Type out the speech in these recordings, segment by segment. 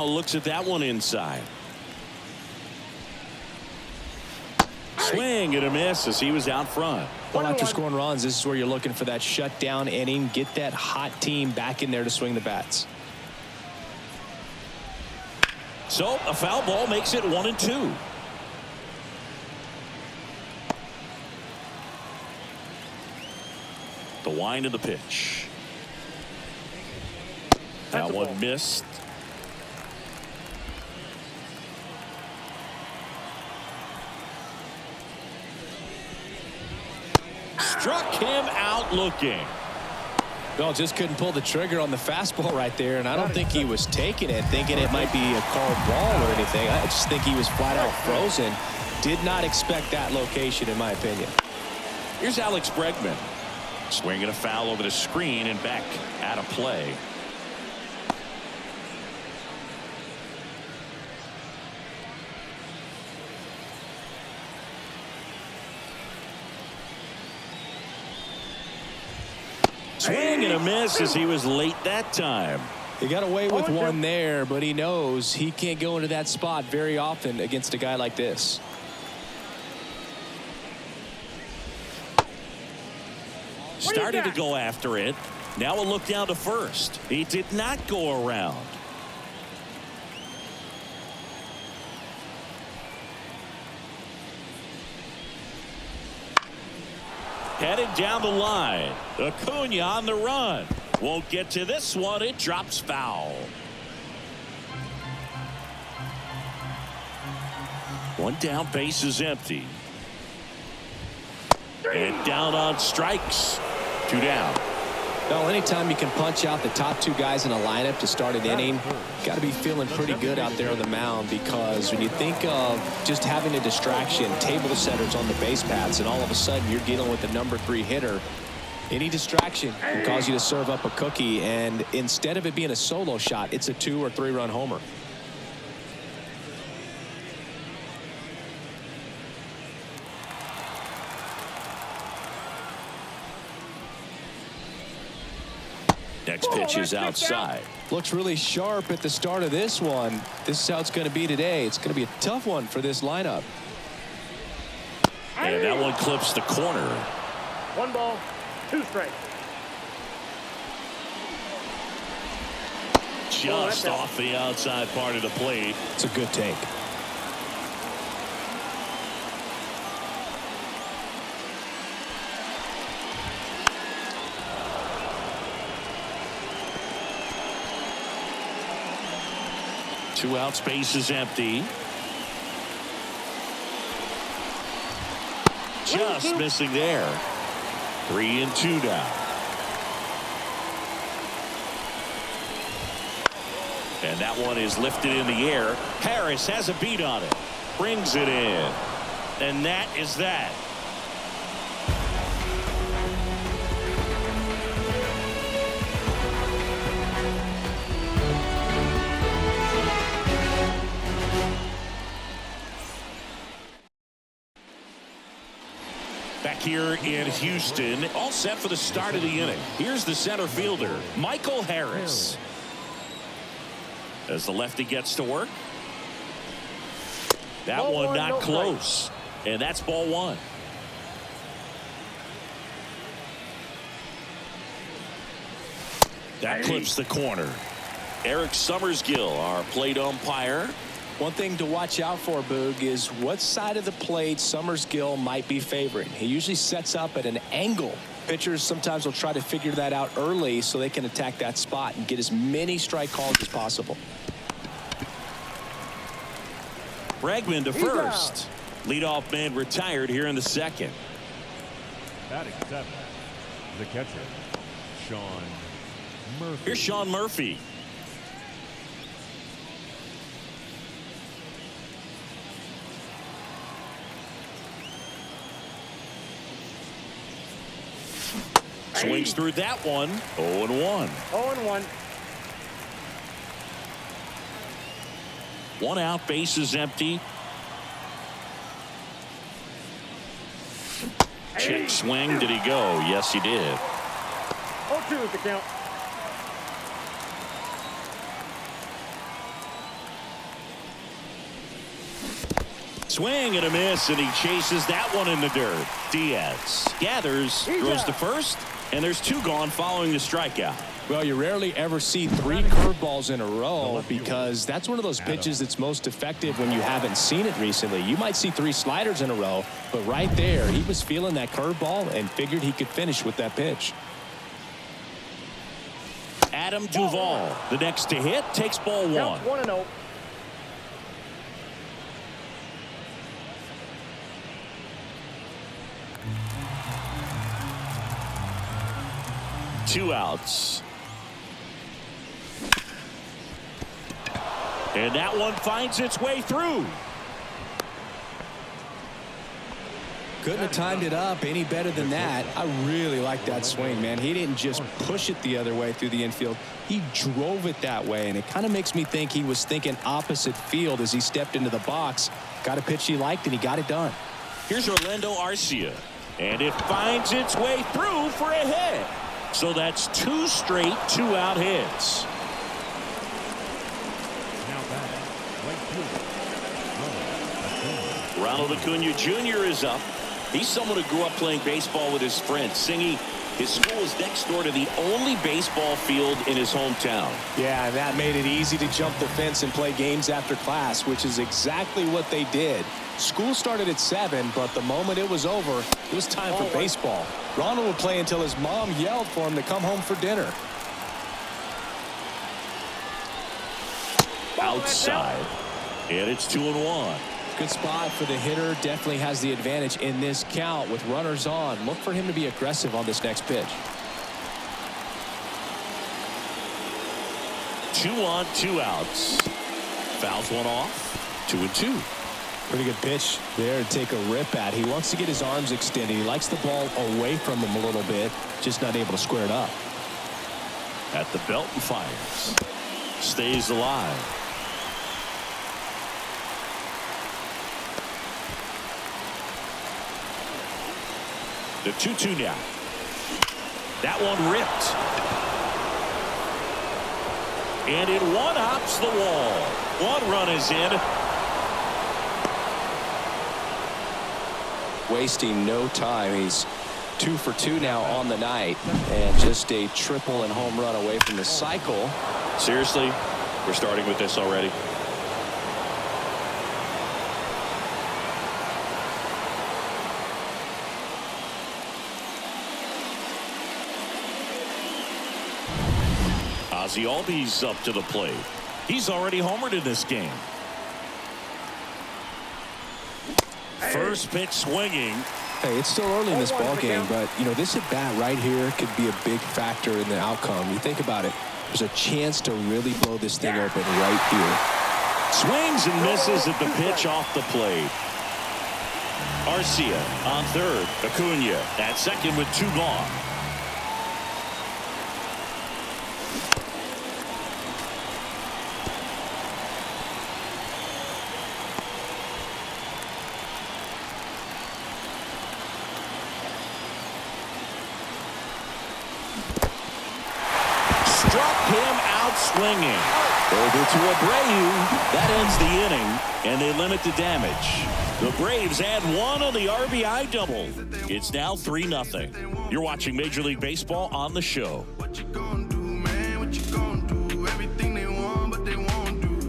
Looks at that one inside. Swing and a miss as he was out front. Well, after scoring runs, this is where you're looking for that shutdown inning. Get that hot team back in there to swing the bats. So a foul ball makes it 1-2. The wind of the pitch. That one missed. Struck him out looking. Well, just couldn't pull the trigger on the fastball right there, and I don't think he was taking it, thinking it might be a called ball or anything. I just think he was flat out frozen. Did not expect that location, in my opinion. Here's Alex Bregman. Swinging a foul over the screen and back out of play. Swing and a miss as he was late that time. He got away with one there, but he knows he can't go into that spot very often against a guy like this. Started to go after it. Now a look down to first. He did not go around. Headed down the line. Acuna on the run. Won't get to this one. It drops foul. One down, base is empty. And down on strikes. 2 down. Well, anytime you can punch out the top 2 guys in a lineup to start an inning, got to be feeling pretty good out there on the mound, because when you think of just having a distraction, table setters on the base paths, and all of a sudden you're dealing with the number 3 hitter, any distraction can cause you to serve up a cookie, and instead of it being a solo shot, it's a 2 or 3 run homer. Next pitch is outside. Looks really sharp at the start of this one. This is how it's going to be today. It's going to be a tough one for this lineup. And that one clips the corner. 1 ball, 2 strikes. Just off the outside part of the plate. It's a good take. Two out, space is empty. Just missing there. 3-2 down. And that one is lifted in the air. Harris has a beat on it. Brings it in. And that is that. Back here in Houston, all set for the start of the inning. Here's the center fielder, Michael Harris. As the lefty gets to work. That one not close. And that's ball 1. That clips the corner. Eric Summersgill, our plate umpire. One thing to watch out for, Boog, is what side of the plate Summersgill might be favoring. He usually sets up at an angle. Pitchers sometimes will try to figure that out early so they can attack that spot and get as many strike calls as possible. Bregman to first. Leadoff man retired here in the second. Batting 7, the catcher, Sean Murphy. Here's Sean Murphy. Swings through that one. 0-1. 0-1. 1 out, base is empty. Check swing. Did he go? Yes, he did. 0-2 is the count. Swing and a miss, and he chases that one in the dirt. Diaz gathers, throws to first, and there's 2 gone following the strikeout. Well, you rarely ever see 3 curveballs in a row because that's one of those pitches that's most effective when you haven't seen it recently. You might see 3 sliders in a row, but right there, he was feeling that curveball and figured he could finish with that pitch. Adam Duvall, the next to hit, takes ball 1. Count 1-0. Two outs. And that one finds its way through. Couldn't have timed it up any better than that. I really like that swing, man. He didn't just push it the other way through the infield. He drove it that way, and it kind of makes me think he was thinking opposite field as he stepped into the box. Got a pitch he liked, and he got it done. Here's Orlando Arcia, and it finds its way through for a hit. So that's 2 straight 2-out hits. Ronald Acuna Jr. is up. He's someone who grew up playing baseball with his friends. Singy, his school is next door to the only baseball field in his hometown. Yeah, and that made it easy to jump the fence and play games after class, which is exactly what they did. School started at 7, but the moment it was over, it was time for baseball. Ronald would play until his mom yelled for him to come home for dinner. Outside, and it's 2-1. Good spot for the hitter. Definitely has the advantage in this count with runners on. Look for him to be aggressive on this next pitch. 2 on, 2 outs. Fouls one off. 2-2. Pretty good pitch there to take a rip at. He wants to get his arms extended. He likes the ball away from him a little bit, just not able to square it up. At the belt and fires. Stays alive. The 2-2 now. That one ripped. And it one-hops the wall. 1 run is in. Wasting no time. He's 2 for 2 now on the night, and just a triple and home run away from the cycle. Seriously, we're starting with this already. Ozzie Albies up to the plate. He's already homered in this game. First pitch swinging. Hey, it's still early in this ball game, but you know, this at bat right here could be a big factor in the outcome. You think about it, there's a chance to really blow this thing open right here. Swings and misses at the pitch off the plate. Arcia on third. Acuna at second with 2 gone. Swinging over to Abreu. That ends the inning, and they limit the damage. The Braves add 1 on the RBI double. It's now 3-0. You're watching Major League Baseball on the show. What you gonna do, man? What you gonna do? Everything they want, but they won't do.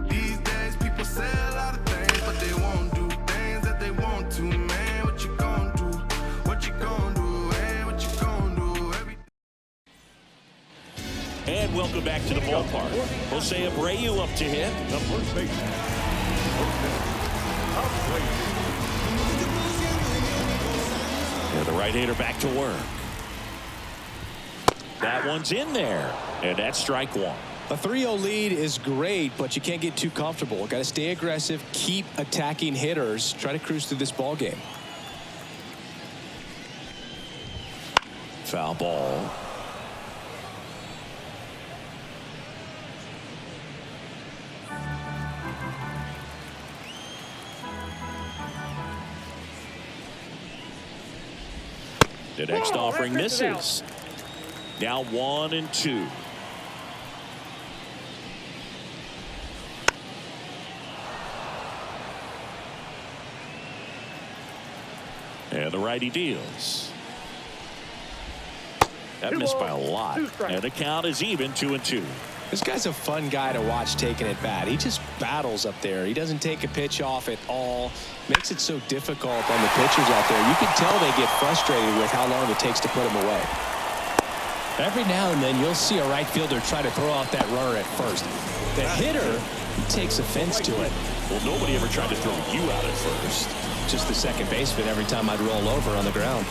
These days, people say a lot of things, but they won't do things that they want to, man. What you gonna do? What you gonna do? Hey, what you gonna do? And welcome back to the ballpark. Jose Abreu up to hit. The first baseman. And the right-hander back to work. That one's in there. And that's strike 1. A 3-0 lead is great, but you can't get too comfortable. Got to stay aggressive, keep attacking hitters, try to cruise through this ball game. Foul ball. The next offering misses. Now 1-2. And the righty deals. That missed by a lot. And the count is even 2-2. This guy's a fun guy to watch taking at bat. He just battles up there. He doesn't take a pitch off at all. Makes it so difficult on the pitchers out there. You can tell they get frustrated with how long it takes to put him away. Every now and then you'll see a right fielder try to throw out that runner at first. The hitter takes offense to it. Well, nobody ever tried to throw you out at first. Just the second baseman every time I'd roll over on the ground.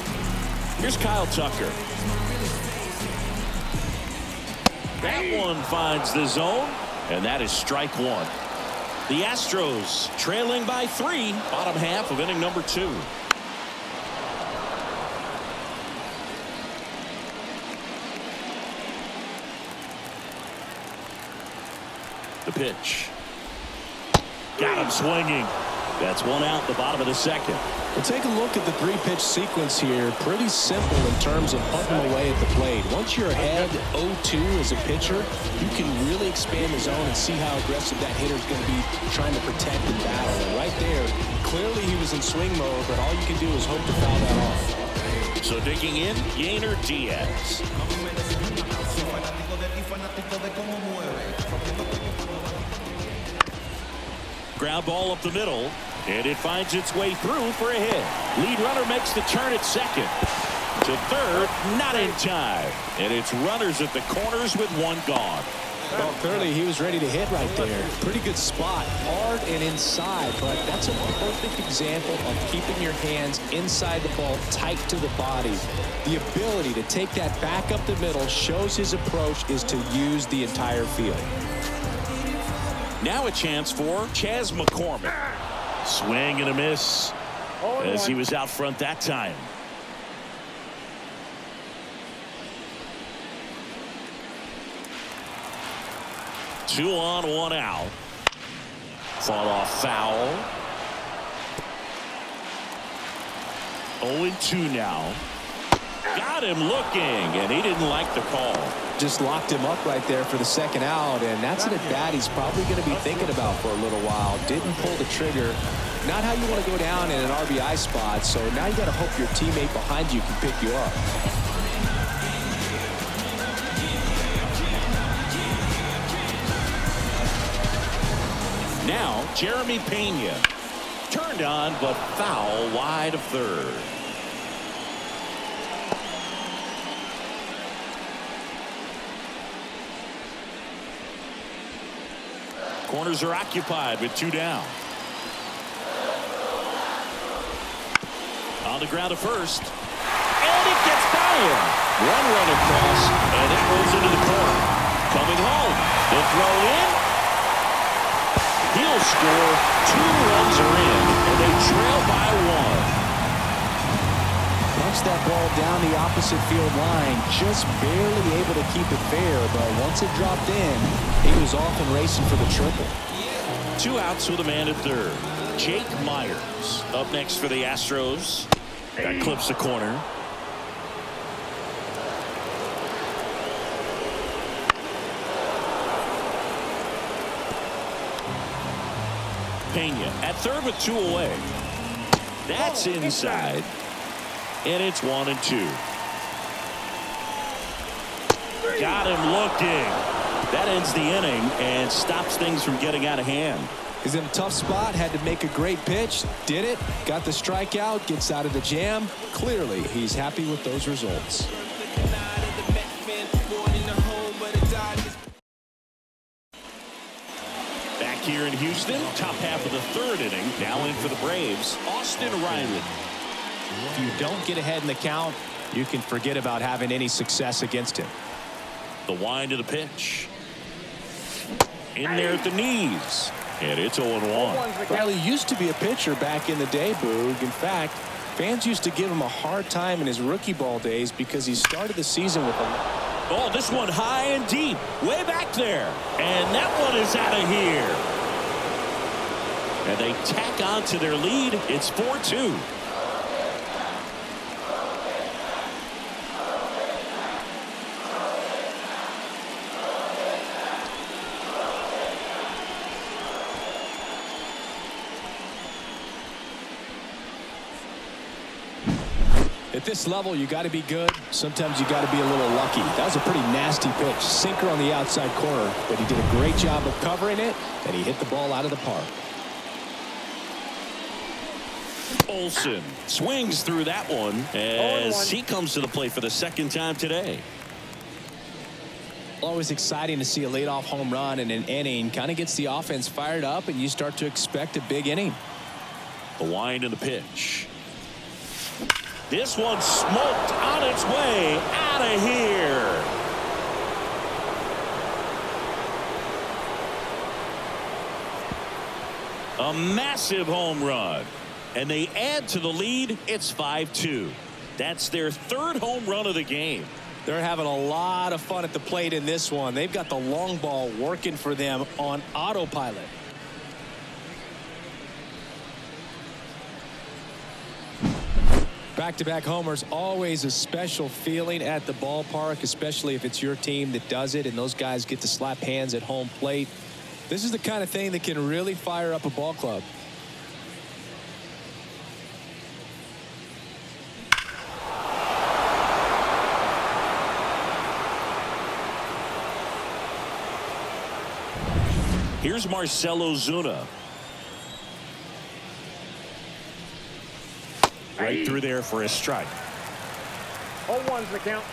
Here's Kyle Tucker. That one finds the zone, and that is strike one. The Astros trailing by 3, bottom half of inning number 2. The pitch. Got him swinging. That's one out in the bottom of the second. Well, take a look at the 3-pitch sequence here. Pretty simple in terms of putting them away at the plate. Once you're ahead 0-2 as a pitcher, you can really expand the zone and see how aggressive that hitter is going to be trying to protect and battle. And right there, clearly he was in swing mode, but all you can do is hope to foul that off. So digging in, Yainer Diaz. Ground ball up the middle, and it finds its way through for a hit. Lead runner makes the turn at second. To third, not in time. And it's runners at the corners with one gone. Well, clearly he was ready to hit right there. Pretty good spot, hard and inside, but that's a perfect example of keeping your hands inside the ball, tight to the body. The ability to take that back up the middle shows his approach is to use the entire field. Now a chance for Chas McCormick. Swing and a miss as he was out front that time. Two on, one out. Fought off foul. 0-2 now. Got him looking, and he didn't like the call. Just locked him up right there for the second out, and that's an at-bat he's probably going to be thinking about for a little while. Didn't pull the trigger. Not how you want to go down in an RBI spot, so now you got to hope your teammate behind you can pick you up. Now, Jeremy Pena. Turned on, but foul wide of third. Corners are occupied with 2 down. On the ground to first. And it gets by him. One run across, and it goes into the corner. Coming home. The throw in. He'll score. 2 runs are in, and they trail by 1. Punched that ball down the opposite field line, just barely able to keep it fair, but once it dropped in, he was off and racing for the triple. 2 outs with a man at third. Jake Myers up next for the Astros. That clips the corner. Pena at third with 2 away. That's inside. And it's 1-2. Got him looking. That ends the inning and stops things from getting out of hand. He's in a tough spot, had to make a great pitch, did it, got the strikeout, gets out of the jam. Clearly, he's happy with those results. Back here in Houston, top half of the 3rd inning. Now in for the Braves, Austin Riley. If you don't get ahead in the count, you can forget about having any success against him. The wind of the pitch. In there at the knees. And it's 0-1. Riley used to be a pitcher back in the day, Boog. In fact, fans used to give him a hard time in his rookie ball days because he started the season with a... Oh, this one high and deep. Way back there. And that one is out of here. And they tack on to their lead. It's 4-2. At this level, you got to be good. Sometimes you got to be a little lucky. That was a pretty nasty pitch. Sinker on the outside corner, but he did a great job of covering it, and he hit the ball out of the park. Olsen swings through that one as he comes to the plate for the second time today. Always exciting to see a leadoff home run in an inning. Kind of gets the offense fired up, and you start to expect a big inning. The wind and the pitch. This one smoked on its way out of here. A massive home run. And they add to the lead. It's 5-2. That's their third home run of the game. They're having a lot of fun at the plate in this one. They've got the long ball working for them on autopilot. Back-to-back homers, always a special feeling at the ballpark, especially if it's your team that does it and those guys get to slap hands at home plate. This is the kind of thing that can really fire up a ball club. Here's Marcell Ozuna. Right through there for a strike. 0-1's the count.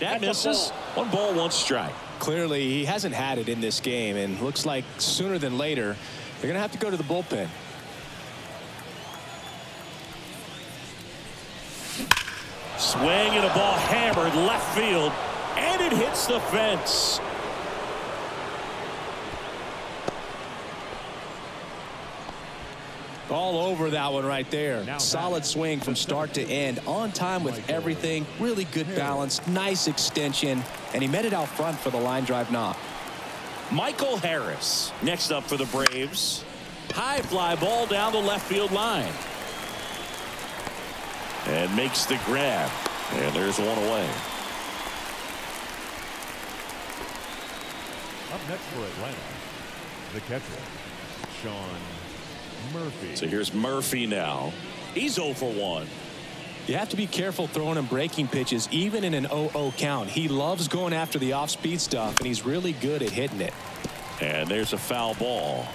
That misses. 1 ball, 1 strike. Clearly, he hasn't had it in this game, and looks like sooner than later, they're going to have to go to the bullpen. Swing and a ball hammered left field, and it hits the fence. All over that one right there. Solid swing from start to end. On time with everything. Really good balance. Nice extension. And he met it out front for the line drive knock. Michael Harris next up for the Braves. High fly ball down the left field line. And makes the grab. And there's one away. Up next for Atlanta, the catcher, Sean Murphy. So here's Murphy now. He's 0 for 1. You have to be careful throwing him breaking pitches, even in an 0-0 count. He loves going after the off-speed stuff, and he's really good at hitting it. And there's a foul ball.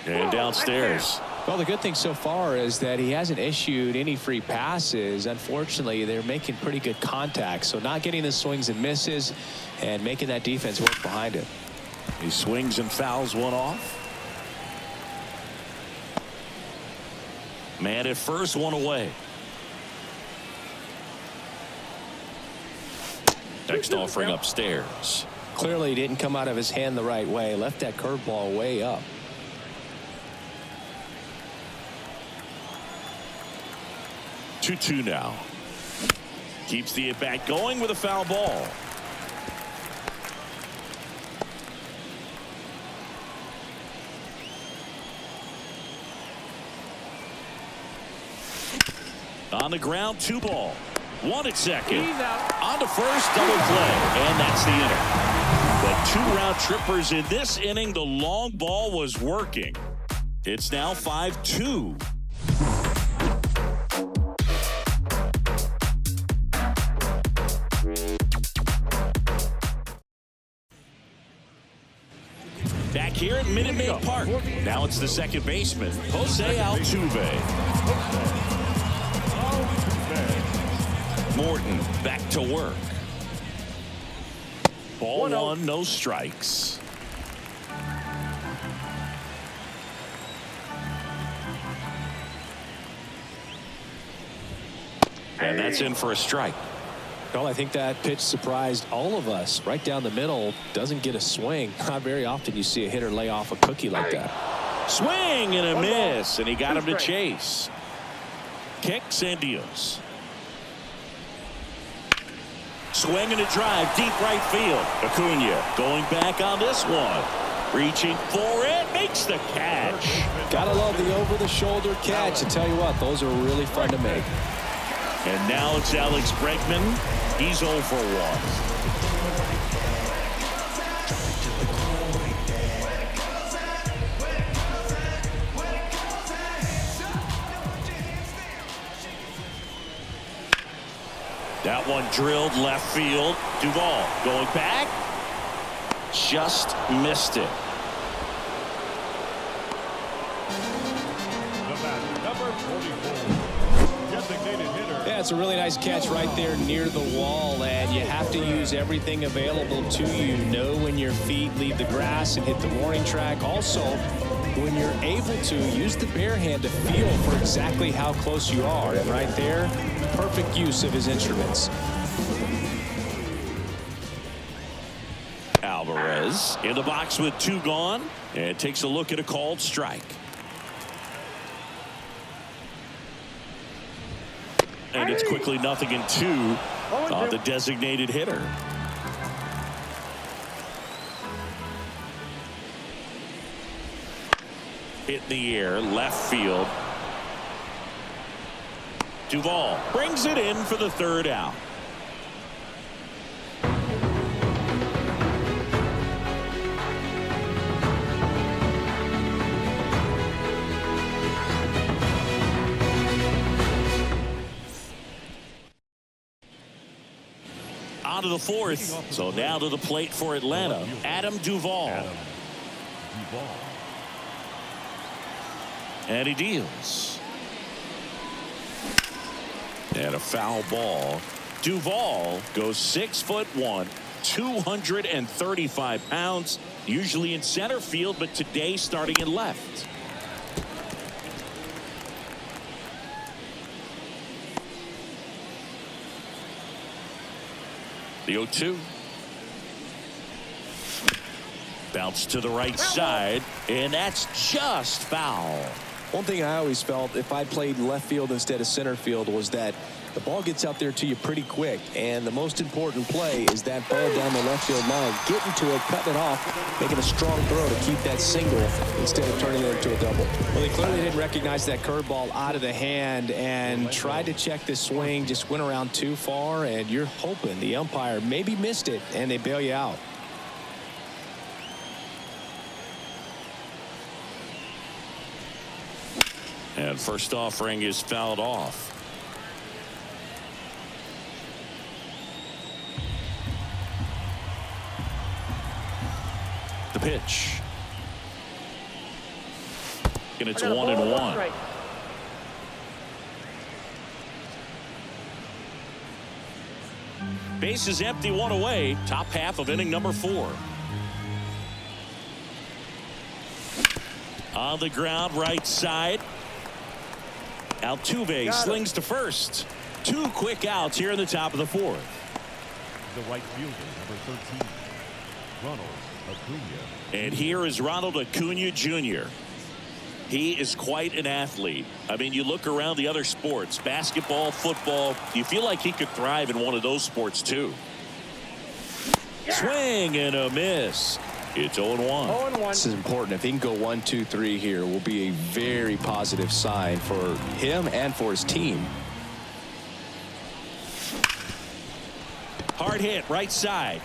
And downstairs. Well, the good thing so far is that he hasn't issued any free passes. Unfortunately, they're making pretty good contact, so not getting the swings and misses and making that defense work behind him. He swings and fouls one off. Man at first, one away. Next offering upstairs. Clearly, he didn't come out of his hand the right way. Left that curveball way up. 2-2 now. Keeps the at-bat going with a foul ball. On the ground, 2 ball. 1 at second. On to first, double play. And that's the inning. But 2 round trippers in this inning. The long ball was working. It's now 5-2. Back here at Minute Maid Park. Now it's the second baseman, Jose Altuve. Morton back to work. Ball 1, no strikes. And that's in for a strike. Well, I think that pitch surprised all of us. Right down the middle, doesn't get a swing. Not very often you see a hitter lay off a cookie like that. Swing and a miss, and he got him to chase. Kicks and deals. Swing and a drive, deep right field. Acuna going back on this one. Reaching for it, makes the catch. Gotta love the over-the-shoulder catch. I tell you what, those are really fun to make. And now it's Alex Bregman. He's 0 for 1. That one drilled left field. Duvall going back. Just missed it. Number 44. Designated hitter. Yeah, it's a really nice catch right there near the wall, and you have to use everything available to you. Know when your feet leave the grass and hit the warning track. Also, when you're able to, use the bare hand to feel for exactly how close you are. And right there, perfect use of his instruments. Alvarez in the box with 2 gone, and takes a look at a called strike. And it's quickly 0-2 on the designated hitter. Hit in the air, left field. Duvall brings it in for the 3rd out. On to the 4th. So now to the plate for Atlanta, Adam Duvall. And he deals. And a foul ball. Duvall goes 6'1", 235 pounds, usually in center field, but today starting in left. The 0-2. Bounce to the right side, and that's just foul. One thing I always felt if I played left field instead of center field was that the ball gets out there to you pretty quick, and the most important play is that ball down the left field line, getting to it, cutting it off, making a strong throw to keep that single instead of turning it into a double. Well, they clearly didn't recognize that curveball out of the hand and tried to check the swing, just went around too far, and you're hoping the umpire maybe missed it and they bail you out. And first offering is fouled off. The pitch. And it's 1-1. Base is empty, 1 away. Top half of inning number 4. On the ground, right side. Altuve slings to first. 2 quick outs here in the top of the 4th. The right fielder, number 13, Ronald Acuna. And here is Ronald Acuna Jr. He is quite an athlete. I mean, you look around the other sports, basketball, football, you feel like he could thrive in one of those sports too. Swing and a miss. It's 0-1. This is important. If he can go 1, 2, 3 here, will be a very positive sign for him and for his team. Hard hit, right side.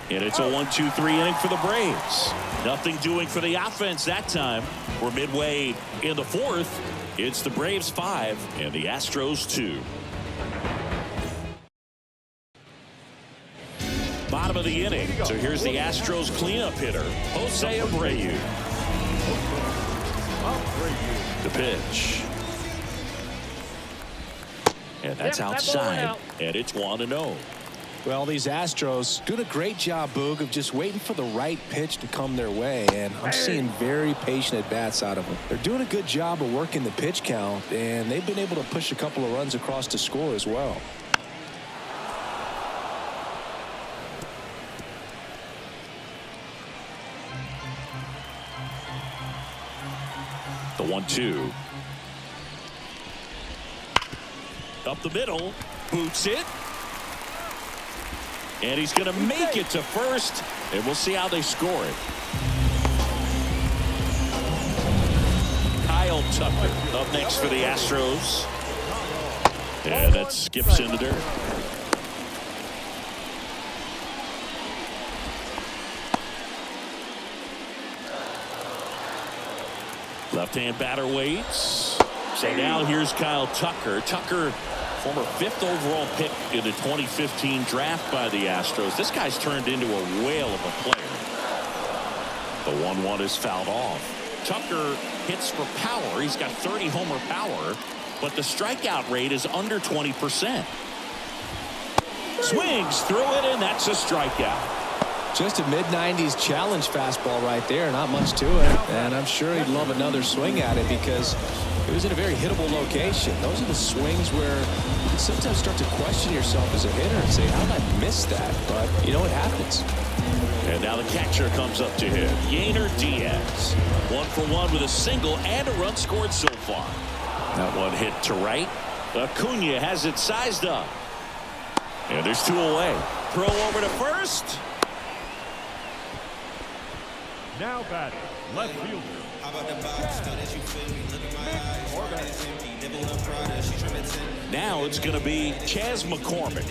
And it's a 1-2-3 inning for the Braves. Nothing doing for the offense that time. We're midway in the 4th. It's the Braves 5 and the Astros 2. Bottom of the inning. So here's the Astros cleanup hitter, Jose Abreu. The pitch. And that's outside. And it's 1-0. Well, these Astros doing a great job, Boog, of just waiting for the right pitch to come their way, and I'm seeing very patient at-bats out of them. They're doing a good job of working the pitch count, and they've been able to push a couple of runs across to score as well. The 1-2. Up the middle. Boots it. And he's going to make it to first. And we'll see how they score it. Kyle Tucker up next for the Astros. Yeah, that skips in the dirt. Left-hand batter waits. So now here's Kyle Tucker. Tucker, former 5th overall pick in the 2015 draft by the Astros. This guy's turned into a whale of a player. The 1-1 is fouled off. Tucker hits for power. He's got 30 homer power, but the strikeout rate is under 20%. Swings through it, and that's a strikeout. Just a mid-90s challenge fastball right there. Not much to it. And I'm sure he'd love another swing at it because it was in a very hittable location. Those are the swings where you sometimes start to question yourself as a hitter and say, how did I miss that? But, you know, it happens. And now the catcher comes up to him. Yainer Diaz. 1 for 1 with a single and a run scored so far. That one hit to right. Acuna has it sized up. And there's 2 away. Throw over to first. Now batting, left fielder. Now it's going to be Chas McCormick.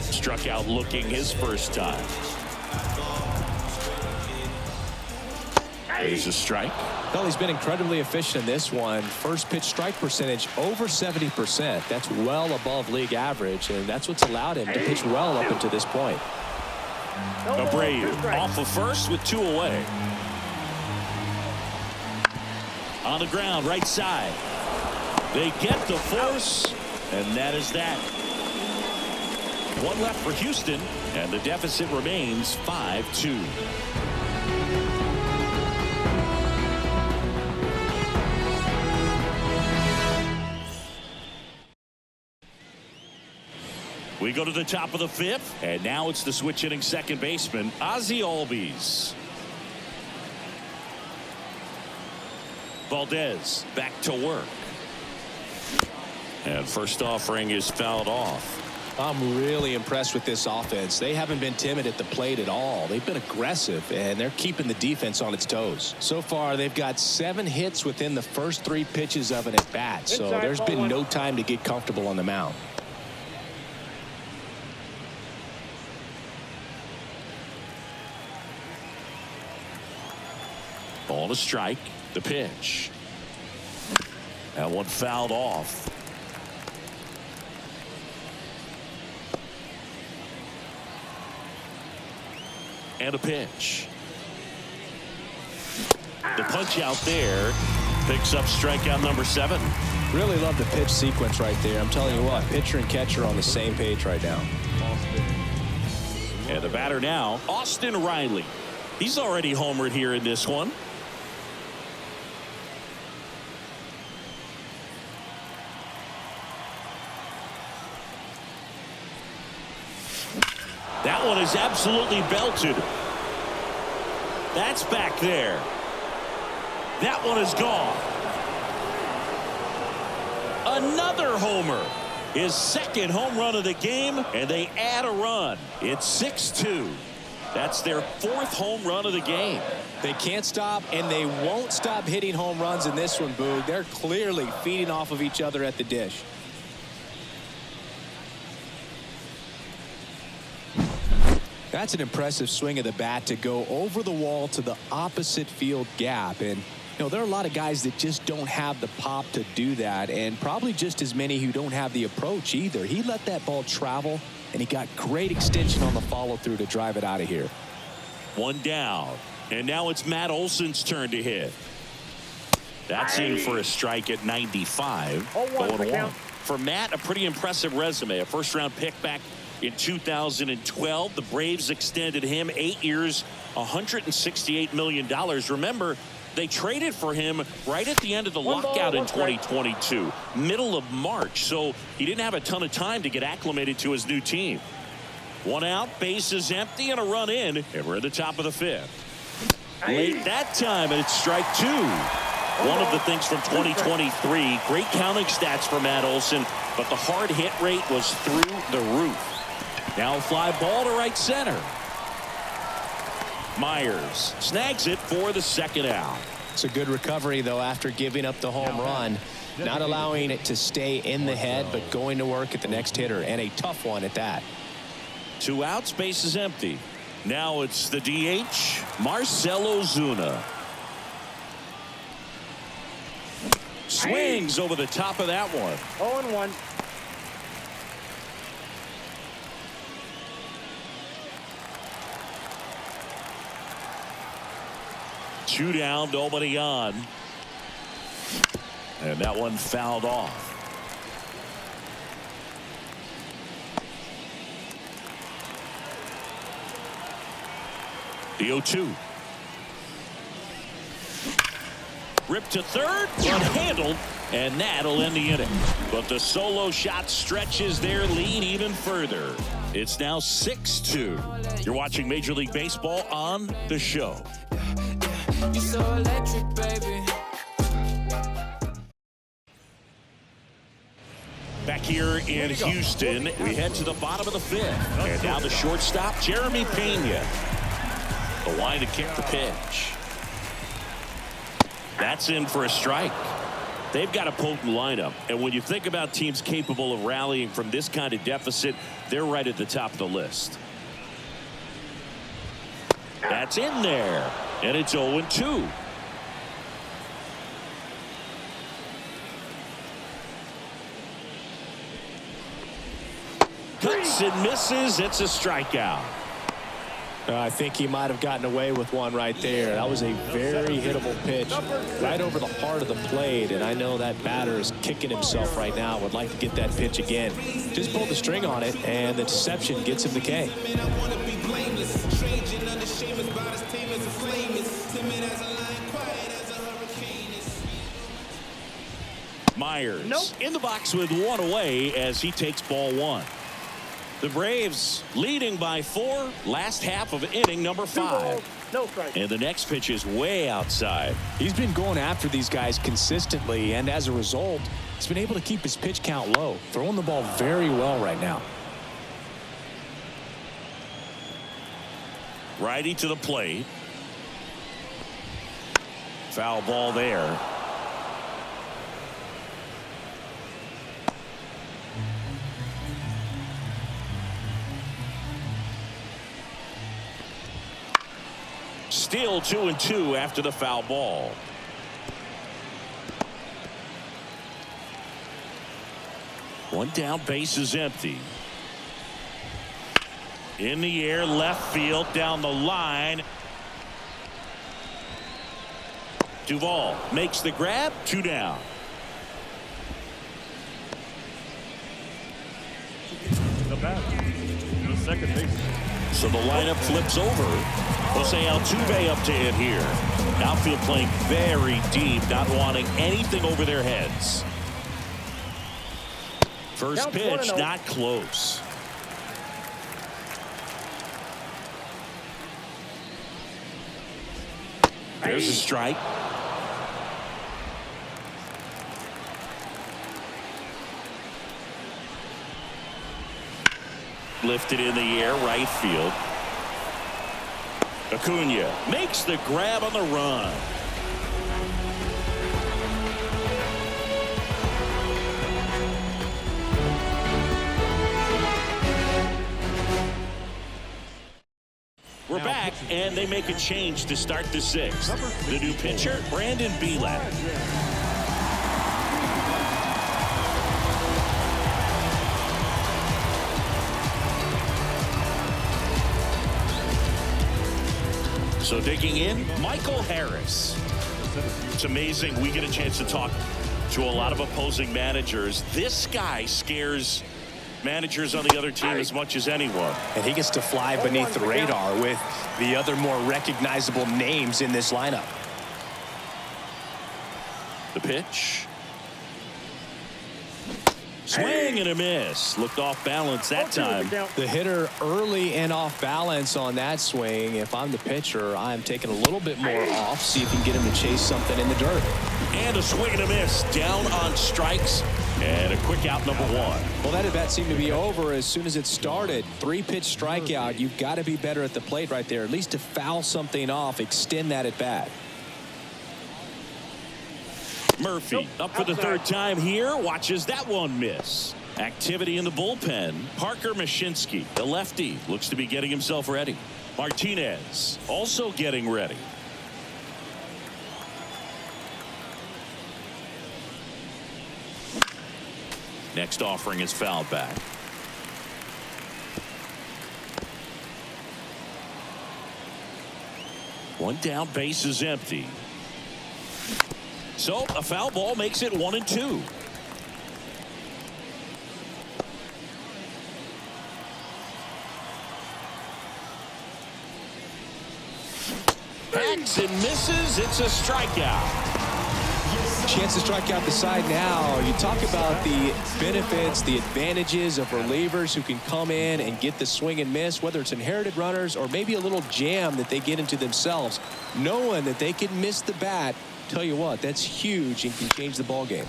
Struck out looking his first time. There's a strike. Well, he's been incredibly efficient in this one. First pitch strike percentage over 70%. That's well above league average, and that's what's allowed him to pitch well up until this point. Abreu off of first with 2 away. On the ground, right side. They get the force, and that is that. 1 left for Houston, and the deficit remains 5-2. We go to the top of the 5th, and now it's the switch-hitting second baseman, Ozzie Albies. Valdez back to work. And first offering is fouled off. I'm really impressed with this offense. They haven't been timid at the plate at all. They've been aggressive, and they're keeping the defense on its toes. So far, they've got 7 hits within the first 3 pitches of an at-bat, so there's been no time to get comfortable on the mound. Ball to strike. The pitch. That one fouled off. And a pitch. The punch out there picks up strikeout number 7. Really love the pitch sequence right there. I'm telling you what, pitcher and catcher are on the same page right now. And the batter now, Austin Riley. He's already homered here in this one. That one is absolutely belted. That's back there. That one is gone. Another homer. His 2nd home run of the game, and they add a run. It's 6-2. That's their 4th home run of the game. They can't stop, and they won't stop hitting home runs in this one, Boog. They're clearly feeding off of each other at the dish. That's an impressive swing of the bat to go over the wall to the opposite field gap. And, you know, there are a lot of guys that just don't have the pop to do that, and probably just as many who don't have the approach either. He let that ball travel, and he got great extension on the follow-through to drive it out of here. 1 down. And now it's Matt Olson's turn to hit. That's in for a strike at 95. 0-1. For Matt, a pretty impressive resume. A first-round pick back in 2012. The Braves extended him 8 years, $168 million. Remember, they traded for him right at the end of the lockout in 2022, middle of March. So he didn't have a ton of time to get acclimated to his new team. 1 out, bases empty, and a run in, and we're at the top of the 5th. Late that time, and it's strike 2. One of the things from 2023, great counting stats for Matt Olson, but the hard hit rate was through the roof. Now fly ball to right center. Myers snags it for the 2nd out. It's a good recovery, though, after giving up the home run. Not allowing it to stay in the head, but going to work at the next hitter, and a tough one at that. 2 outs, base is empty. Now it's the DH, Marcell Ozuna. Swings over the top of that one. 0-1. Two down, nobody on. And that one fouled off. The 0-2. Ripped to third, unhandled, and that'll end the inning. But the solo shot stretches their lead even further. It's now 6-2. You're watching Major League Baseball on The Show. You're so electric, baby. Back here in Houston, we head to the bottom of the 5th. And now the shortstop, Jeremy Pena. The line to kick the pitch. That's in for a strike. They've got a potent lineup. And when you think about teams capable of rallying from this kind of deficit, they're right at the top of the list. That's in there. And it's 0-2. Cuts and misses. It's a strikeout. I think he might have gotten away with one right there. That was a very hittable pitch right over the heart of the plate, and I know that batter is kicking himself right now. Would like to get that pitch again. Just pulled the string on it, and the deception gets him the K. Myers in the box with one away as he takes ball 1. The Braves leading by 4. Last half of inning number 5. No strike. And the next pitch is way outside. He's been going after these guys consistently, and as a result, he's been able to keep his pitch count low. Throwing the ball very well right now. Righty to the plate. Foul ball there. Still 2-2 after the foul ball. One down, base is empty. In the air, left field, down the line. Duvall makes the grab, 2 down. The bat, the second baseman. So the lineup flips over. Jose Altuve up to hit here. Outfield playing very deep, not wanting anything over their heads. First pitch, not close. There's a strike. Lifted in the air, right field. Acuna makes the grab on the run. We're back, and they make a change to start the 6th. The new pitcher, Brandon Bielak. So digging in, Michael Harris. It's amazing we get a chance to talk to a lot of opposing managers. This guy scares managers on the other team as much as anyone. And he gets to fly beneath the radar with the other more recognizable names in this lineup. The pitch. Swing and a miss. Looked off balance that time. The hitter early and off balance on that swing. If I'm the pitcher, I'm taking a little bit more off. See if you can get him to chase something in the dirt. And a swing and a miss. Down on strikes. And a quick out, number 1. Well, that at bat seemed to be over as soon as it started. 3-pitch strikeout. You've got to be better at the plate right there. At least to foul something off, extend that at bat. Murphy up for the third time here. Watches that one miss. Activity in the bullpen. Parker Mashinsky, the lefty, looks to be getting himself ready. Martinez also getting ready. Next offering is fouled back. One down, base is empty. So a foul ball makes it 1-2. Hacks and misses. It's a strikeout. Chance to strike out the side now. You talk about the benefits, the advantages of relievers who can come in and get the swing and miss, whether it's inherited runners or maybe a little jam that they get into themselves. Knowing that they can miss the bat, tell you what, that's huge and can change the ball game.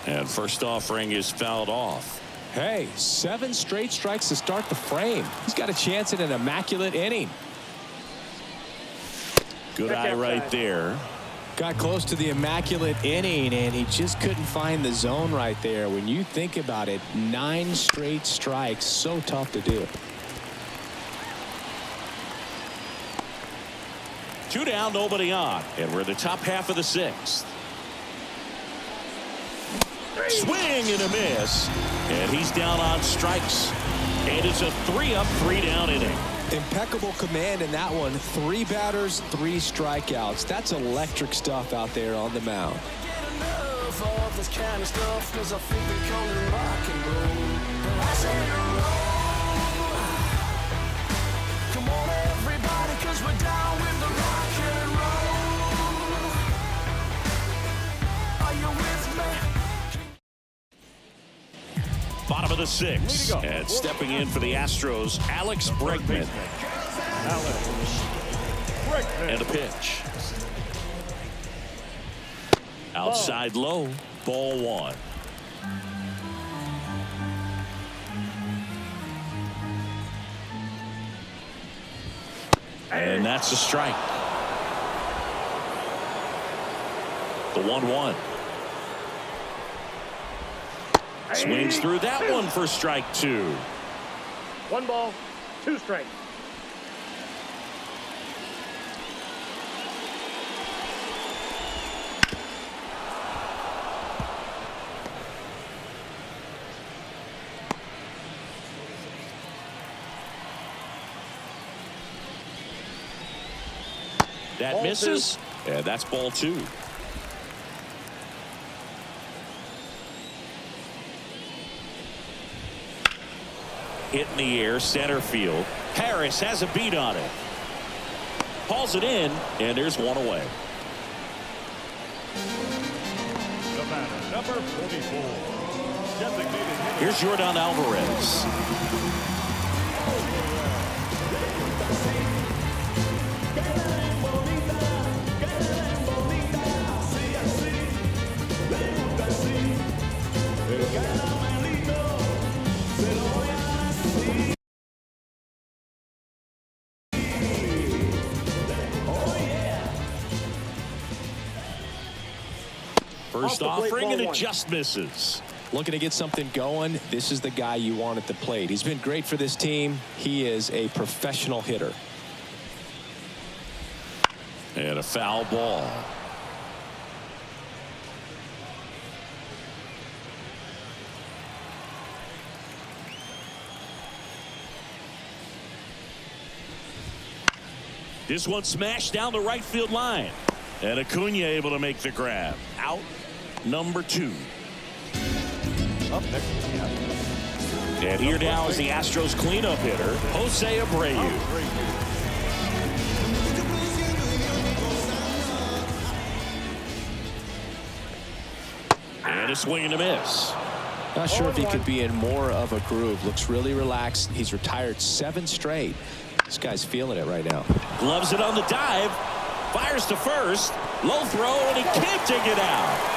And first offering is fouled off. Hey, 7 straight strikes to start the frame. He's got a chance at an immaculate inning. Good eye right there. Got close to the immaculate inning, and he just couldn't find the zone right there. When you think about it, 9 straight strikes, so tough to do. 2 down, nobody on, and we're in the top half of the 6th. Swing and a miss, and he's down on strikes. And it's a 3-up, 3-down inning. Impeccable command in that one. 3 batters, 3 strikeouts. That's electric stuff out there on the mound. Come on, everybody, 'cause we're down with the rock and roll. Are you with me? Bottom of the 6th, and stepping in for the Astros, Alex Bregman. And a pitch. Outside low, ball 1. And that's a strike. The 1-1. Swings through that one for strike 2. 1 ball, 2 strikes. That Ball misses, and that's ball 2. Hit in the air, center field. Harris has a beat on it. Hauls it in, and there's one away. The batter, number 44. Designated hitter. Here's Yordan Alvarez. First offering, and it just misses. Looking to get something going. This is the guy you want at the plate. He's been great for this team. He is a professional hitter. And a foul ball. This one smashed down the right field line. And Acuna able to make the grab. Out number 2. Up next, and here now is the Astros cleanup hitter, Jose Abreu. And a swing and a miss. Not sure if he could be in more of a groove. Looks really relaxed. He's retired 7 straight. This guy's feeling it right now. Gloves it on the dive. Fires to first. Low throw, and he can't take it out.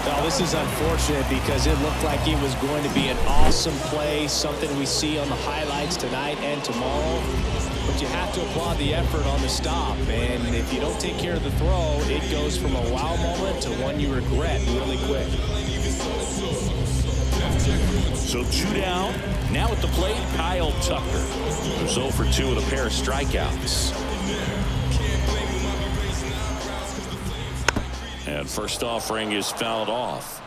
Well, this is unfortunate because it looked like it was going to be an awesome play, something we see on the highlights tonight and tomorrow. but you have to applaud the effort on the stop. And if you don't take care of the throw, it goes from a wow moment to one you regret really quick. So 2 down. Now at the plate, Kyle Tucker, who's 0 for 2 with a pair of strikeouts. And first offering is fouled off.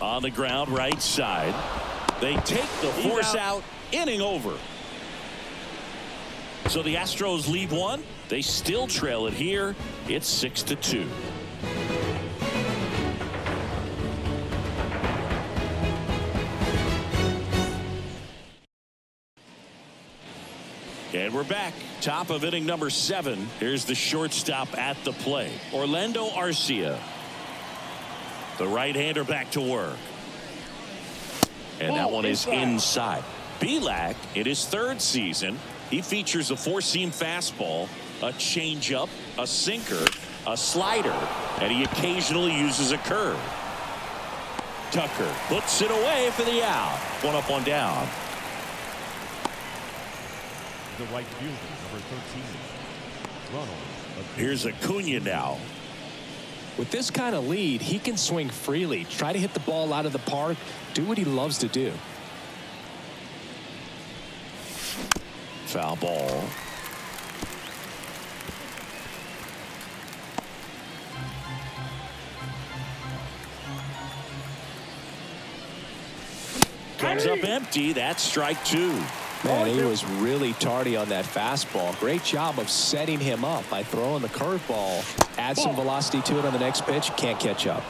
On the ground, right side. They take the force out. Inning over. So the Astros lead one. They still trail it here. It's 6-2. And we're back. Top of inning number 7. Here's the shortstop at the plate, Orlando Arcia. The right-hander back to work. And that one is inside. Belak, in his 3rd season, he features a 4-seam fastball, a changeup, a sinker, a slider, and he occasionally uses a curve. Tucker puts it away for the out. 1 up, 1 down. The right fielder, number 13, Ronald. Here's Acuna now. With this kind of lead, he can swing freely, try to hit the ball out of the park, do what he loves to do. Foul ball. Comes up empty. That's strike 2. Man, he was really tardy on that fastball. Great job of setting him up by throwing the curveball. Add some velocity to it on the next pitch. Can't catch up.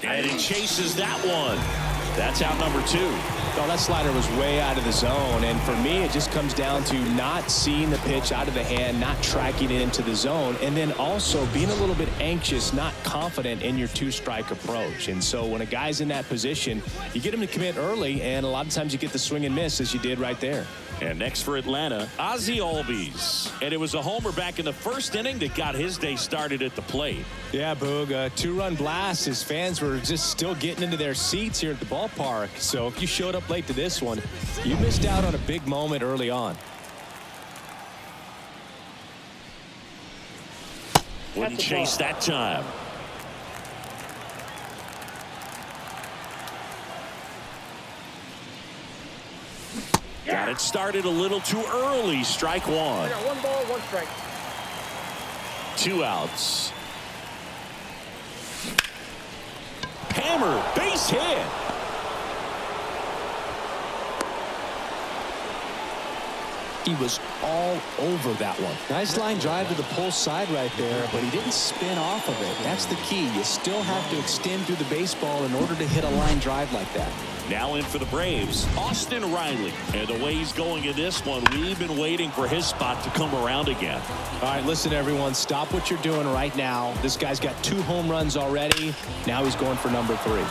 And he chases that one. That's out number 2. Well, that slider was way out of the zone, and for me it just comes down to not seeing the pitch out of the hand, not tracking it into the zone, and then also being a little bit anxious, not confident in your 2-strike approach. And so when a guy's in that position, you get him to commit early, and a lot of times you get the swing and miss as you did right there. And next for Atlanta, Ozzie Albies. And it was a homer back in the 1st inning that got his day started at the plate. Yeah, Boog, a 2-run blast. His fans were just still getting into their seats here at the ballpark. So if you showed up late to this one, you missed out on a big moment early on. Wouldn't chase that time. Got it started a little too early. Strike 1. I got 1 ball, 1 strike. 2 outs. Hammer, base hit. He was all over that one. Nice line drive to the pull side right there, but he didn't spin off of it. That's the key. You still have to extend through the baseball in order to hit a line drive like that. Now in for the Braves, Austin Riley. And the way he's going in this one, we've been waiting for his spot to come around again. All right, listen, everyone. Stop what you're doing right now. This guy's got 2 home runs already. Now he's going for number 3.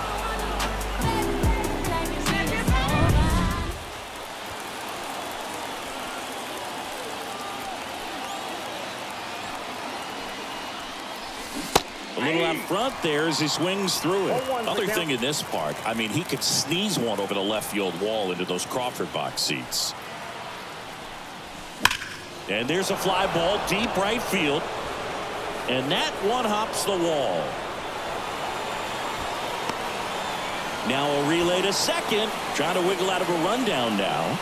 A little out front there as he swings through it. Other thing in this part, I mean, he could sneeze one over the left field wall into those Crawford box seats. And there's a fly ball deep right field. And that one hops the wall. Now a relay to second. Trying to wiggle out of a rundown now.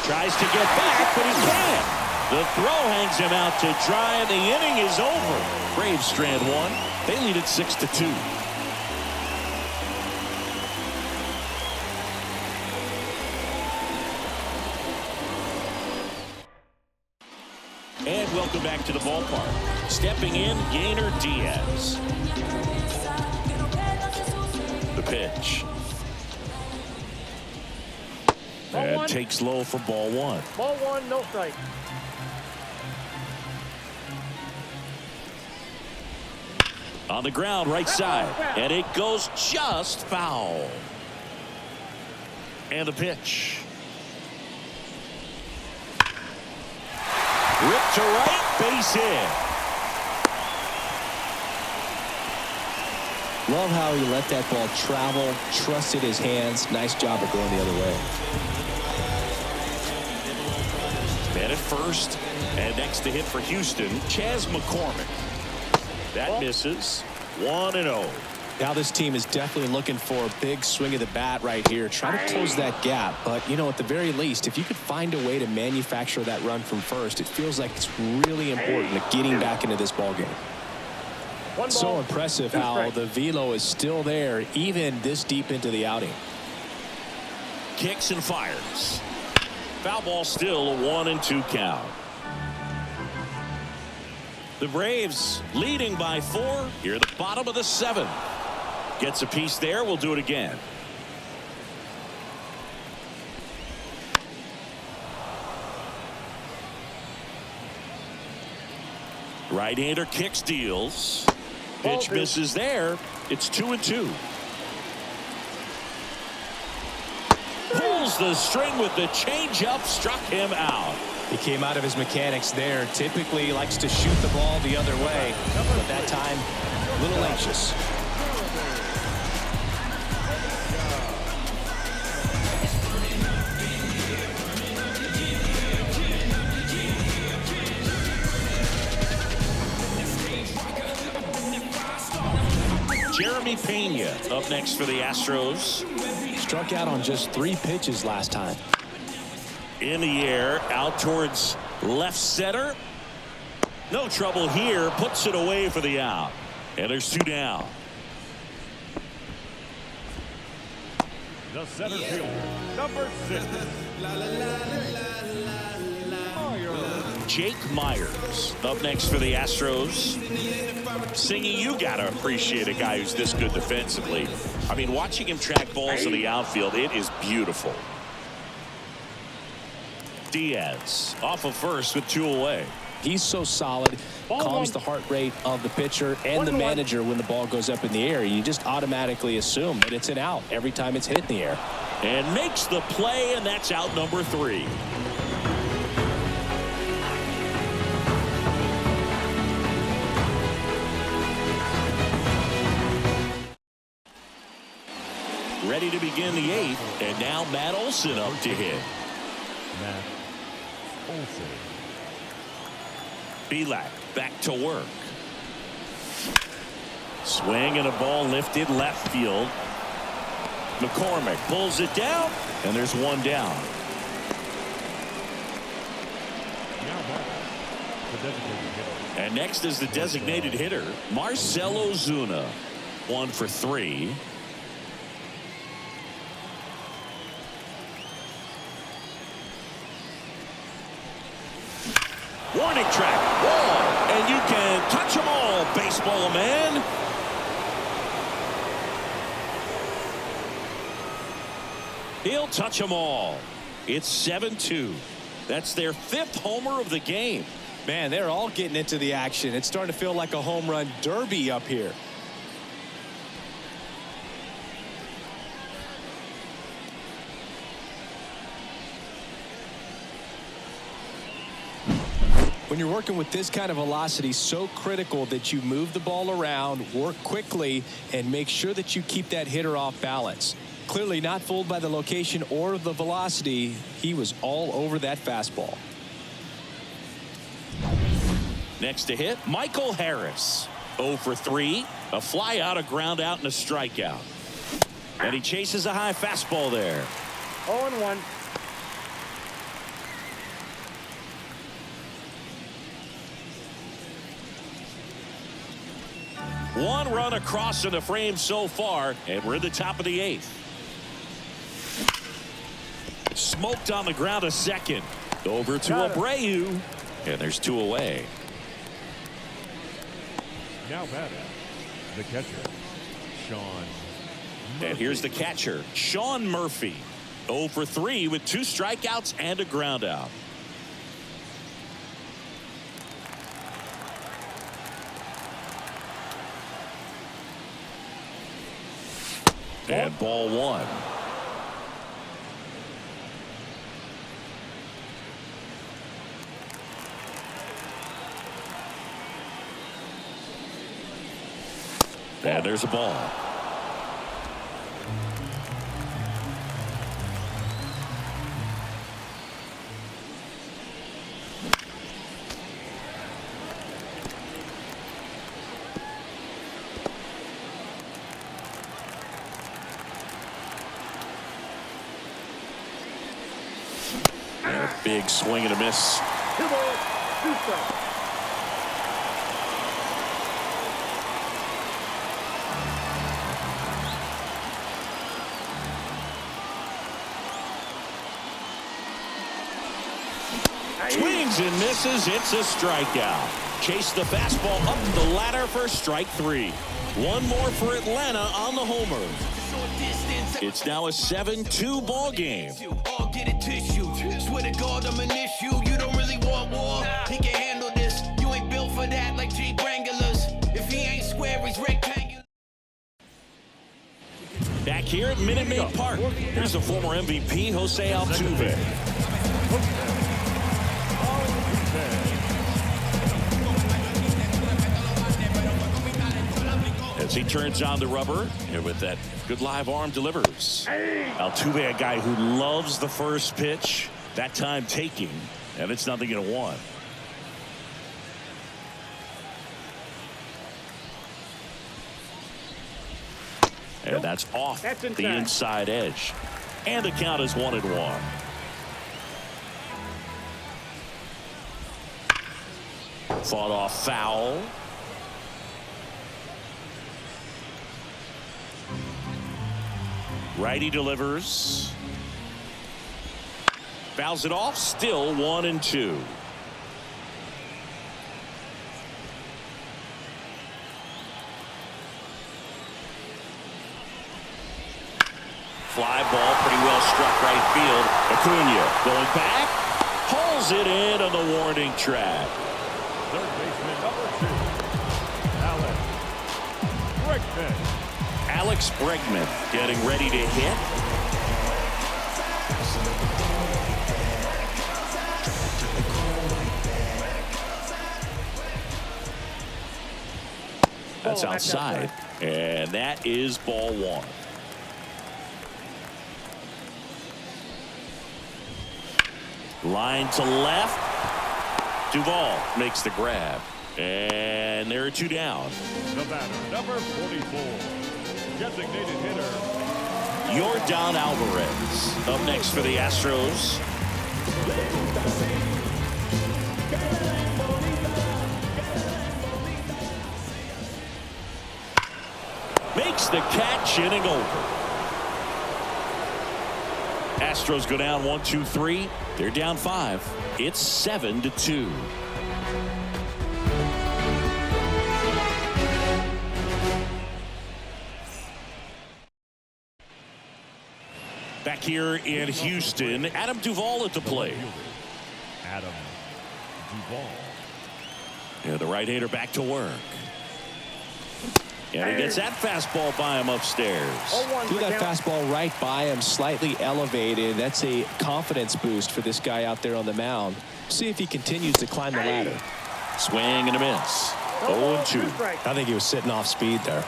Tries to get back, but he can't. The throw hangs him out to dry, and the inning is over. Braves strand 1. They lead it 6-2. And welcome back to the ballpark. Stepping in, Gainer Diaz. The pitch. And takes low for ball 1. Ball 1, no strike. On the ground, right side. And it goes just foul. And the pitch. Ripped to right, base hit. Love how he let that ball travel, trusted his hands. Nice job of going the other way. Man at first, and next to hit for Houston, Chas McCormick. That misses. 1-0. Now this team is definitely looking for a big swing of the bat right here. Try to close that gap. But, you know, at the very least, if you could find a way to manufacture that run from first, it feels like it's really important to getting back into this ball game. So impressive how the velo is still there, even this deep into the outing. Kicks and fires. Foul ball, still a 1-2 count. The Braves leading by 4 here at the bottom of the 7th. Gets a piece there. We'll do it again. Right-hander kicks, deals. Pitch misses there. It's 2-2. Pulls the string with the changeup, struck him out. He came out of his mechanics there. Typically likes to shoot the ball the other way, but that time a little anxious. Jeremy Pena up next for the Astros. Struck out on just 3 pitches last time. In the air, out towards left center. No trouble here. Puts it away for the out. And there's 2 down. The center fielder, number 6. Jake Myers up next for the Astros. Singy, you gotta appreciate a guy who's this good defensively. I mean, watching him track balls in the outfield, it is beautiful. Diaz off of first with 2 away. He's so solid, calms the heart rate of the pitcher and the manager when the ball goes up in the air. You just automatically assume that it's an out every time it's hit in the air. And makes the play, and that's out number 3. Ready to begin the 8th, and now Matt Olson up to hit. Matt Olson. Belak back to work. Swing and a ball lifted left field. McCormick pulls it down, and there's 1 down. Now back, the designated hitter. And next is the designated hitter, Marcell Ozuna. 1 for 3. Warning track, ball, and you can touch them all, baseball man. He'll touch them all. It's 7-2. That's their 5th homer of the game. Man, they're all getting into the action. It's starting to feel like a home run derby up here. When you're working with this kind of velocity, so critical that you move the ball around, work quickly, and make sure that you keep that hitter off balance. Clearly not fooled by the location or the velocity. He was all over that fastball. Next to hit, Michael Harris. 0 for 3. A fly out, a ground out, and a strikeout. And he chases a high fastball there. 0-1. One run across in the frame so far, and we're in the top of the 8th. Smoked on the ground a second. Over to Abreu, and there's 2 away. Now batting, the catcher, Sean Murphy. And here's the catcher, Sean Murphy. 0 for 3 with 2 strikeouts and a ground out. And ball one. And there's a ball. And a big swing and a miss. 2 balls, 2 strikes. Swings and misses. It's a strikeout. Chase the fastball up the ladder for strike 3. One more for Atlanta on the homer. It's now a 7-2 ball game. All get it tissue. Swear to God, I'm an issue. You don't really want war. He can handle this. You ain't built for that like Jeep Wranglers. If he ain't square, he's rectangular. Back here at Minute Maid Park, here's the former MVP, Jose Altuve. As he turns on the rubber, and with that good live arm delivers. Altuve, a guy who loves the first pitch, that time taking, and it's 0-1. And that's off the inside edge. And the count is 1-1. Fought off foul. Righty delivers. Fouls it off. Still 1-2. Fly ball pretty well struck right field. Acuna going back. Pulls it in on the warning track. Third baseman number 2, Alex Bregman. Alex Bregman getting ready to hit. That's outside. And that is ball 1. Line to left. Duvall makes the grab. And there are 2 down. The batter, number 44, designated hitter, Yordan Alvarez up next for the Astros. Makes the catch, inning over. Astros go down 1-2-3. They're down 5. It's 7-2. Back here in Houston, Adam Duvall at the plate. Adam Duvall. Yeah, the right-hander back to work. And he gets that fastball by him upstairs. Threw that fastball right by him, slightly elevated. That's a confidence boost for this guy out there on the mound. See if he continues to climb the ladder. Swing and a miss. 0-2. I think he was sitting off speed there.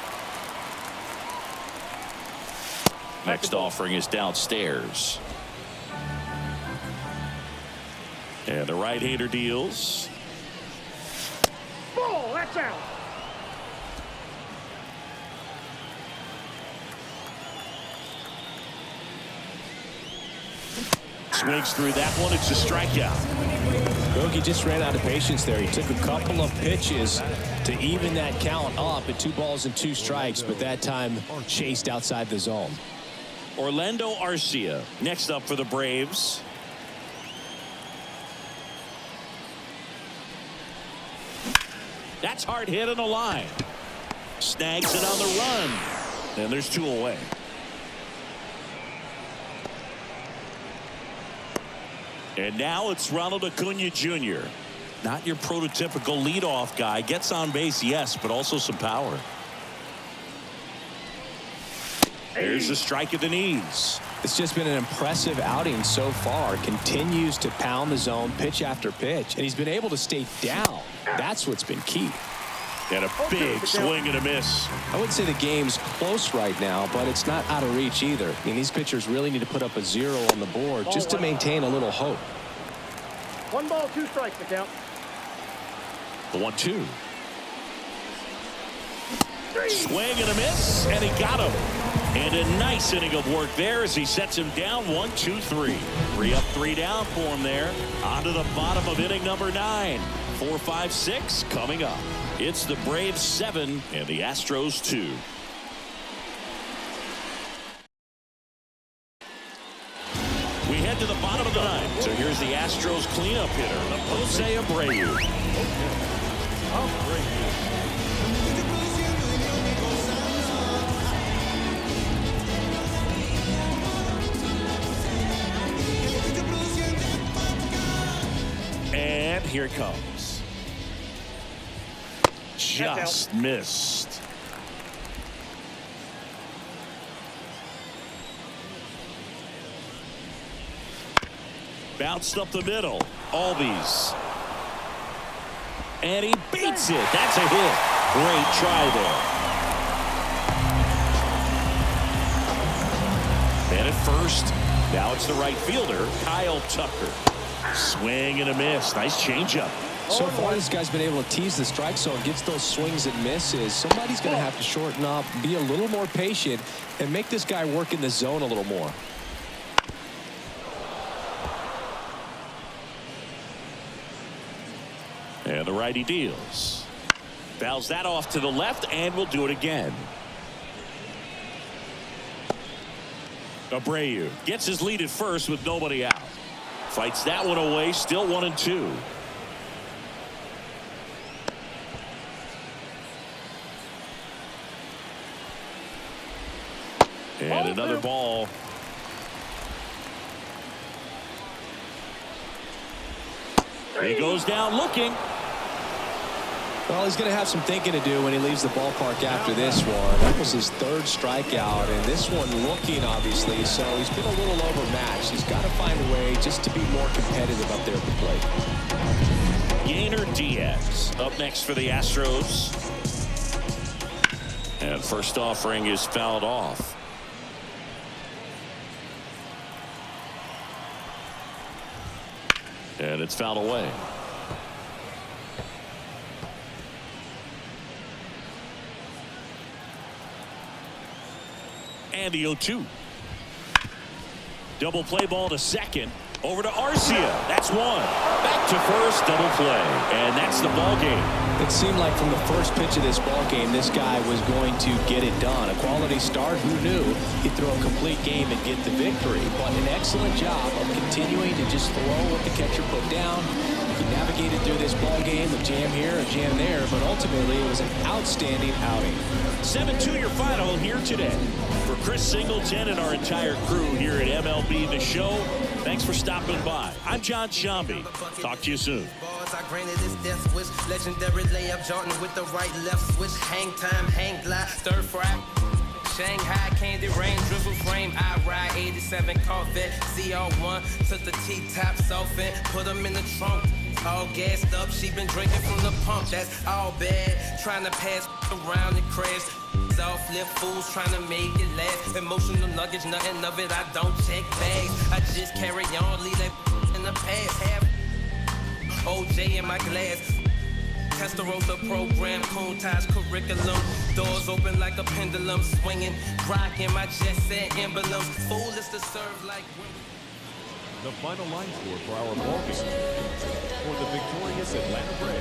Next offering is downstairs. And the right-hander deals. Ball, that's out. Swings through that one. It's a strikeout. Bogey just ran out of patience there. He took a couple of pitches to even that count up at 2 balls and 2 strikes, but that time chased outside the zone. Orlando Arcia next up for the Braves. That's hard hit on the line. Snags it on the run. And there's 2 away. And now it's Ronald Acuna Jr. Not your prototypical leadoff guy. Gets on base, yes, but also some power. There's a strike at the knees. It's just been an impressive outing so far. Continues to pound the zone pitch after pitch, and he's been able to stay down. That's what's been key. And a big swing and a miss. I wouldn't say the game's close right now, but it's not out of reach either. I mean, these pitchers really need to put up a 0 on the board just to maintain a little hope. 1 ball, 2 strikes, the count. The 1-2. Swing and a miss, and he got him. And a nice inning of work there as he sets him down 1-2-3. 3 up, 3 down for him there. On to the bottom of inning number 9. 4, 5, 6 coming up. It's the Braves 7 and the Astros 2. We head to the bottom of the 9th. So here's the Astros cleanup hitter, Jose Abreu. And here it comes. Just missed. Bounced up the middle. Albies. And he beats it. That's a hit. Great try there. And at first, now it's the right fielder, Kyle Tucker. Swing and a miss. Nice changeup. So far, this guy's been able to tease the strike zone, gets those swings and misses. Somebody's going to have to shorten up, be a little more patient, and make this guy work in the zone a little more. And the righty deals. Fouls that off to the left, and we'll do it again. Abreu gets his lead at first with nobody out. Fights that one away, still 1-2. And another ball. He goes down looking. Well, he's going to have some thinking to do when he leaves the ballpark after this one. That was his 3rd strikeout, and this one looking, obviously, so he's been a little overmatched. He's got to find a way just to be more competitive up there at the plate. Yainer Diaz up next for the Astros. And first offering is fouled off. And it's fouled away. And the 0-2. Double play ball to second. Over to Arcia. That's one. Back to first. Double play. And that's the ball game. It seemed like from the first pitch of this ball game, this guy was going to get it done. A quality start. Who knew he'd throw a complete game and get the victory? But an excellent job of continuing to just throw what the catcher put down. He navigated through this ball game, a jam here, a jam there, but ultimately it was an outstanding outing. 7-2 your final here today. For Chris Singleton and our entire crew here at MLB The Show, thanks for stopping by. I'm John Shambi. Talk to you soon. I granted his death wish. Legendary layup, Jordan with the right left switch. Hang time, hang glide, stir fry. Shanghai candy rain, drizzle frame. I ride 87 Corvette, CR1. Took the T-tops off and put them in the trunk. All gassed up, she been drinking from the pump. That's all bad. Trying to pass around and crash. Off lip fools trying to make it last. Emotional luggage, nothing of it. I don't check bags. I just carry on, leave that in the past. Have OJ in my glass. Testarossa program, cone ties curriculum. Doors open like a pendulum, swinging, rocking my jet set emblems. Foolish to serve like women. The final line score for our ball game. For the victorious Atlanta Braves,